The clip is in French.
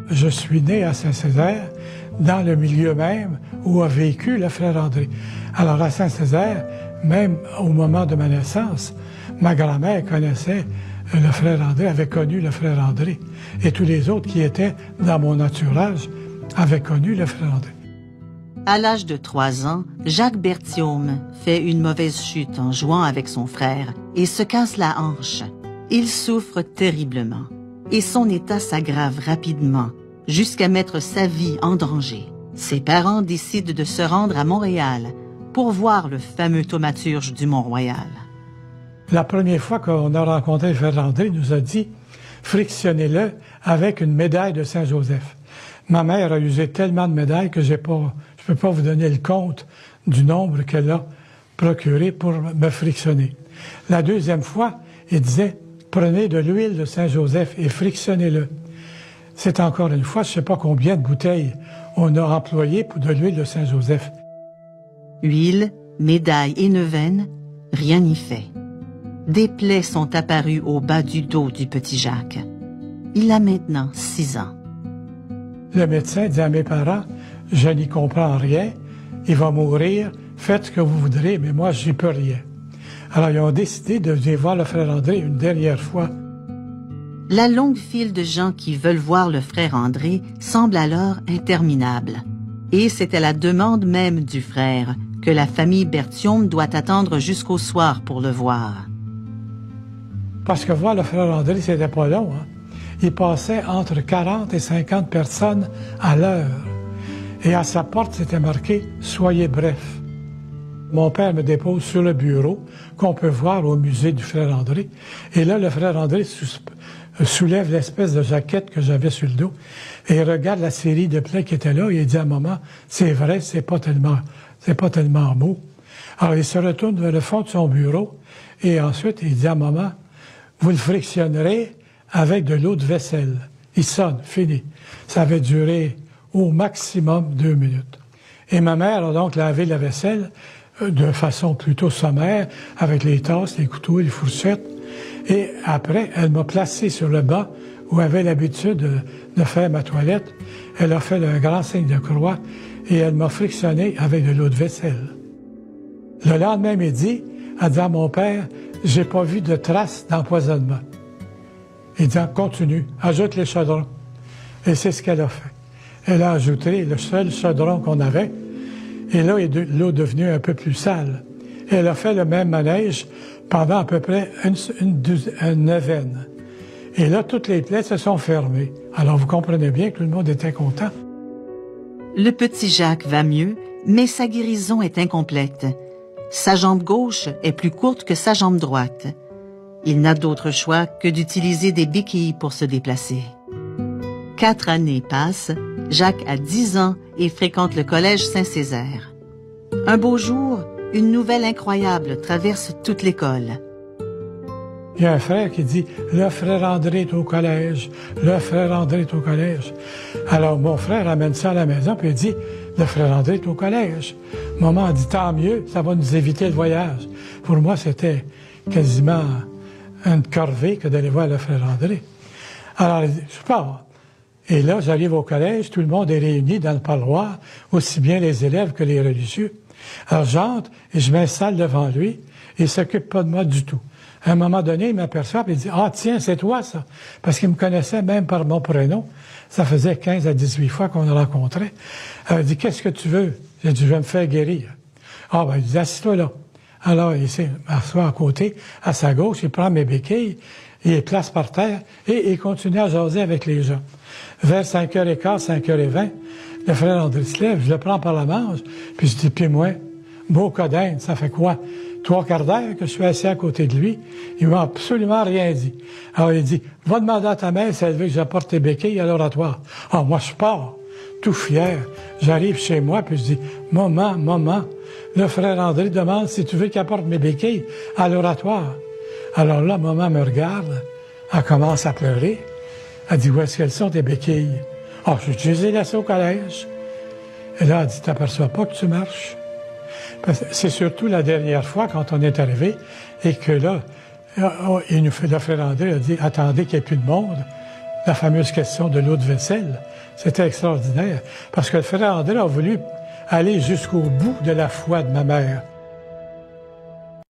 Je suis né à Saint-Césaire, dans le milieu même où a vécu le frère André. Alors à Saint-Césaire, même au moment de ma naissance, ma grand-mère connaissait le frère André, avait connu le frère André. Et tous les autres qui étaient dans mon entourage avaient connu le frère André. À l'âge de 3 ans, Jacques Berthiaume fait une mauvaise chute en jouant avec son frère et se casse la hanche. Il souffre terriblement et son état s'aggrave rapidement jusqu'à mettre sa vie en danger. Ses parents décident de se rendre à Montréal pour voir le fameux thaumaturge du Mont-Royal. La première fois qu'on a rencontré le frère André, il nous a dit « frictionnez-le avec une médaille de Saint-Joseph ». Ma mère a usé tellement de médailles que je ne peux pas vous donner le compte du nombre qu'elle a procuré pour me frictionner. La deuxième fois, il disait « prenez de l'huile de Saint-Joseph et frictionnez-le ». C'est encore une fois, je ne sais pas combien de bouteilles on a employées pour de l'huile de Saint-Joseph. Huile, médaille et neuvaine, rien n'y fait. Des plaies sont apparues au bas du dos du petit Jacques. Il a maintenant 6 ans. Le médecin dit à mes parents, « Je n'y comprends rien, il va mourir, faites ce que vous voudrez, mais moi, j'y peux rien. » Alors, ils ont décidé de venir voir le frère André une dernière fois. La longue file de gens qui veulent voir le frère André semble alors interminable. Et c'est à la demande même du frère que la famille Berthiaume doit attendre jusqu'au soir pour le voir. Parce que voir le frère André, c'était pas long, hein? Il passait entre 40 et 50 personnes à l'heure. Et à sa porte, c'était marqué « Soyez bref ». Mon père me dépose sur le bureau qu'on peut voir au musée du frère André. Et là, le frère André soulève l'espèce de jaquette que j'avais sur le dos et il regarde la série de plaies qui étaient là et il dit à maman « C'est vrai, c'est pas tellement beau ». Alors, il se retourne vers le fond de son bureau et ensuite, il dit à maman « Vous le frictionnerez avec de l'eau de vaisselle. » Il sonne, fini. Ça avait duré au maximum 2 minutes. Et ma mère a donc lavé la vaisselle de façon plutôt sommaire, avec les tasses, les couteaux, les fourchettes. Et après, elle m'a placé sur le banc où avait l'habitude de faire ma toilette. Elle a fait un grand signe de croix et elle m'a frictionné avec de l'eau de vaisselle. Le lendemain midi, elle dit à mon père, « J'ai pas vu de traces d'empoisonnement. » Il dit, « Continue, ajoute les chaudrons. » Et c'est ce qu'elle a fait. Elle a ajouté le seul chaudron qu'on avait, et là, l'eau est devenue un peu plus sale. Elle a fait le même manège pendant à peu près une neuvaine. Et là, toutes les plaies se sont fermées. Alors, vous comprenez bien que tout le monde était content. Le petit Jacques va mieux, mais sa guérison est incomplète. Sa jambe gauche est plus courte que sa jambe droite. Il n'a d'autre choix que d'utiliser des béquilles pour se déplacer. 4 années passent, Jacques a 10 ans et fréquente le collège Saint-Césaire. Un beau jour, une nouvelle incroyable traverse toute l'école. Il y a un frère qui dit « Le frère André est au collège, le frère André est au collège. » Alors mon frère amène ça à la maison puis il dit « Le frère André est au collège. » Maman a dit « Tant mieux, ça va nous éviter le voyage. » Pour moi, c'était quasiment une corvée que d'aller voir le frère André. Alors, je pars. Et là, j'arrive au collège, tout le monde est réuni dans le parloir, aussi bien les élèves que les religieux. Alors, j'entre et je m'installe devant lui et il ne s'occupe pas de moi du tout. À un moment donné, il m'aperçoit et il dit « Ah, tiens, c'est toi, ça! » Parce qu'il me connaissait même par mon prénom. Ça faisait 15 à 18 fois qu'on le rencontrait. Il dit « Qu'est-ce que tu veux? » J'ai dit « Je vais me faire guérir. » Ah, ben, il dit « Assis-toi là. » Alors, il s'assoit à côté, à sa gauche, il prend mes béquilles, il les place par terre et il continue à jaser avec les gens. Vers 5h15, 5h20, le frère André se lève, je le prends par la manche, puis je dis, puis moi, beau codin, ça fait quoi? 3/4 d'heure que je suis assis à côté de lui, il m'a absolument rien dit. Alors il dit, va demander à ta mère si elle veut que j'apporte tes béquilles à l'oratoire. Ah, moi je pars, tout fier, j'arrive chez moi, puis je dis, maman, le frère André demande si tu veux qu'il apporte mes béquilles à l'oratoire. Alors là, maman me regarde, elle commence à pleurer. Elle dit, où est-ce qu'elles sont, tes béquilles? Ah, je les ai laissées au collège. Et là, elle dit, t'aperçois pas que tu marches? C'est surtout la dernière fois, quand on est arrivé, et que là, il nous fait le frère André, a dit, attendez qu'il n'y ait plus de monde. la fameuse question de l'eau de vaisselle. C'était extraordinaire, parce que le frère André a voulu aller jusqu'au bout de la foi de ma mère.